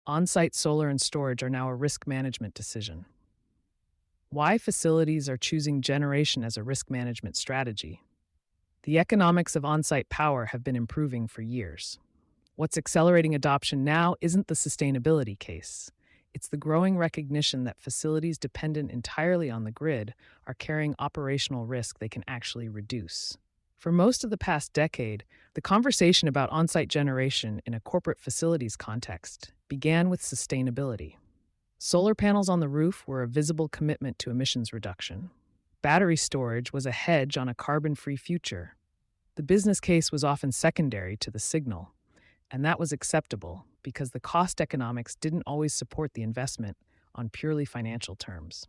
on-site solar and storage are now a risk management decision. Why facilities are choosing generation as a risk management strategy. The economics of on-site power have been improving for years. What's accelerating adoption now isn't the sustainability case. It's the growing recognition that facilities dependent entirely on the grid are carrying operational risk they can actually reduce. For most of the past decade, the conversation about on-site generation in a corporate facilities context began with sustainability. Solar panels on the roof were a visible commitment to emissions reduction. Battery storage was a hedge on a carbon-free future. The business case was often secondary to the signal, and that was acceptable because the cost economics didn't always support the investment on purely financial terms.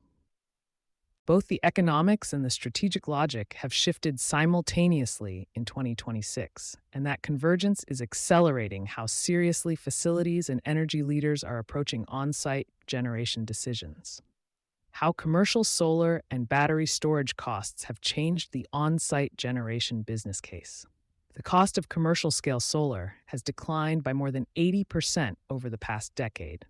Both the economics and the strategic logic have shifted simultaneously in 2026, and that convergence is accelerating how seriously facilities and energy leaders are approaching on-site generation decisions. How commercial solar and battery storage costs have changed the on-site generation business case. The cost of commercial-scale solar has declined by more than 80% over the past decade.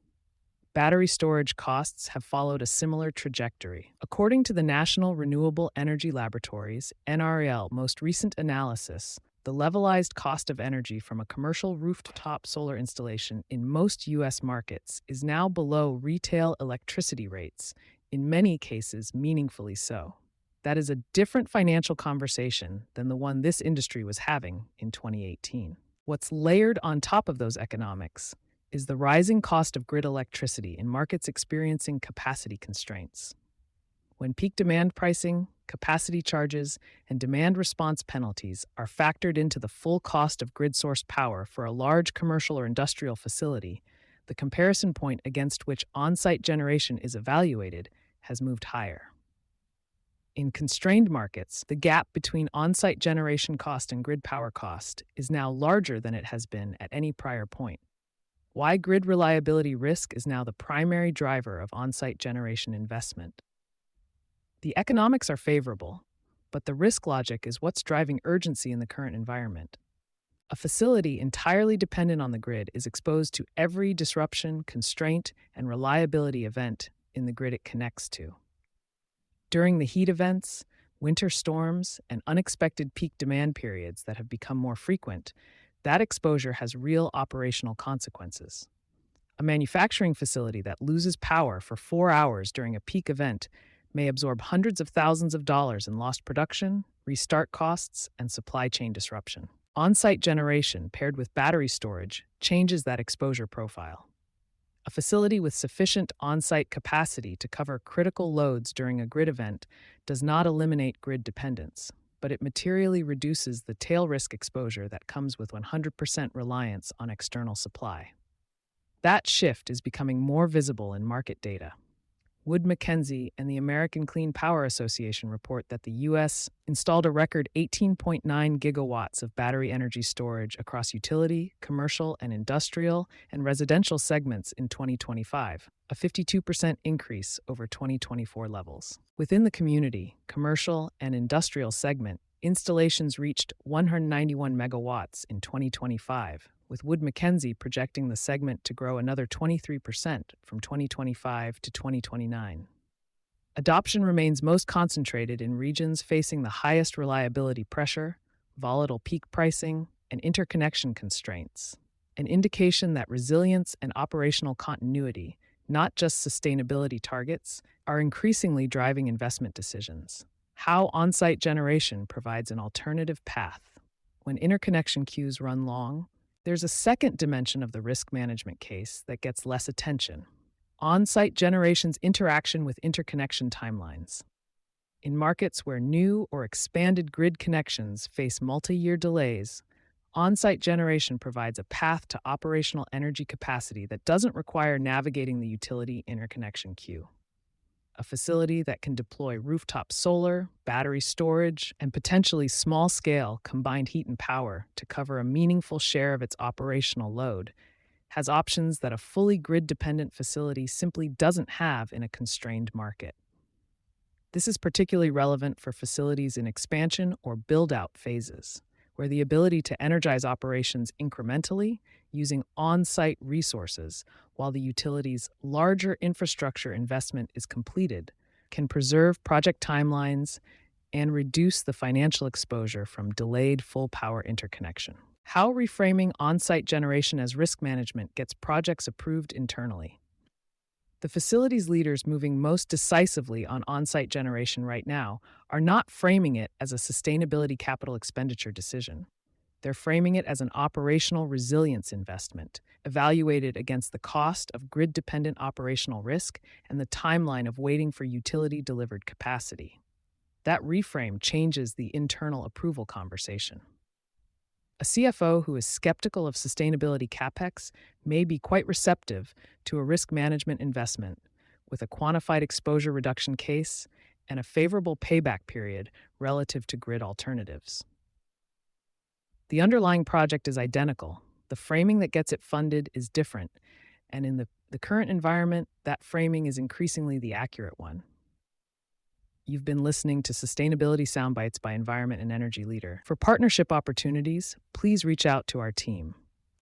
Battery storage costs have followed a similar trajectory. According to the National Renewable Energy Laboratory's (NREL) most recent analysis, the levelized cost of energy from a commercial rooftop solar installation in most U.S. markets is now below retail electricity rates, in many cases meaningfully so. That is a different financial conversation than the one this industry was having in 2018. What's layered on top of those economics is the rising cost of grid electricity in markets experiencing capacity constraints. When peak demand pricing, capacity charges, and demand response penalties are factored into the full cost of grid source power for a large commercial or industrial facility, the comparison point against which on-site generation is evaluated has moved higher. In constrained markets, the gap between on-site generation cost and grid power cost is now larger than it has been at any prior point. Why grid reliability risk is now the primary driver of on-site generation investment. The economics are favorable, but the risk logic is what's driving urgency in the current environment. A facility entirely dependent on the grid is exposed to every disruption, constraint, and reliability event in the grid it connects to. During the heat events, winter storms, and unexpected peak demand periods that have become more frequent, that exposure has real operational consequences. A manufacturing facility that loses power for 4 hours during a peak event may absorb hundreds of thousands of dollars in lost production, restart costs, and supply chain disruption. On-site generation paired with battery storage changes that exposure profile. A facility with sufficient on-site capacity to cover critical loads during a grid event does not eliminate grid dependence, but it materially reduces the tail risk exposure that comes with 100% reliance on external supply. That shift is becoming more visible in market data. Wood Mackenzie and the American Clean Power Association report that the U.S. installed a record 18.9 gigawatts of battery energy storage across utility, commercial, and industrial and residential segments in 2025, a 52% increase over 2024 levels. Within the community, commercial, and industrial segment, installations reached 191 megawatts in 2025, with Wood Mackenzie projecting the segment to grow another 23% from 2025 to 2029. Adoption remains most concentrated in regions facing the highest reliability pressure, volatile peak pricing, and interconnection constraints, an indication that resilience and operational continuity, not just sustainability targets, are increasingly driving investment decisions. How on-site generation provides an alternative path. When interconnection queues run long, there's a second dimension of the risk management case that gets less attention: on-site generation's interaction with interconnection timelines. In markets where new or expanded grid connections face multi-year delays, on-site generation provides a path to operational energy capacity that doesn't require navigating the utility interconnection queue. A facility that can deploy rooftop solar, battery storage, and potentially small-scale combined heat and power to cover a meaningful share of its operational load has options that a fully grid-dependent facility simply doesn't have in a constrained market. This is particularly relevant for facilities in expansion or build-out phases, where the ability to energize operations incrementally using on site resources while the utility's larger infrastructure investment is completed can preserve project timelines and reduce the financial exposure from delayed full power interconnection. How reframing on site generation as risk management gets projects approved internally. The facilities leaders moving most decisively on site generation right now are not framing it as a sustainability capital expenditure decision. They're framing it as an operational resilience investment, evaluated against the cost of grid dependent operational risk and the timeline of waiting for utility delivered capacity. That reframe changes the internal approval conversation. A CFO who is skeptical of sustainability capex may be quite receptive to a risk management investment with a quantified exposure reduction case and a favorable payback period relative to grid alternatives. The underlying project is identical. The framing that gets it funded is different, and in the current environment, that framing is increasingly the accurate one. You've been listening to Sustainability Soundbites by Environment and Energy Leader. For partnership opportunities, please reach out to our team.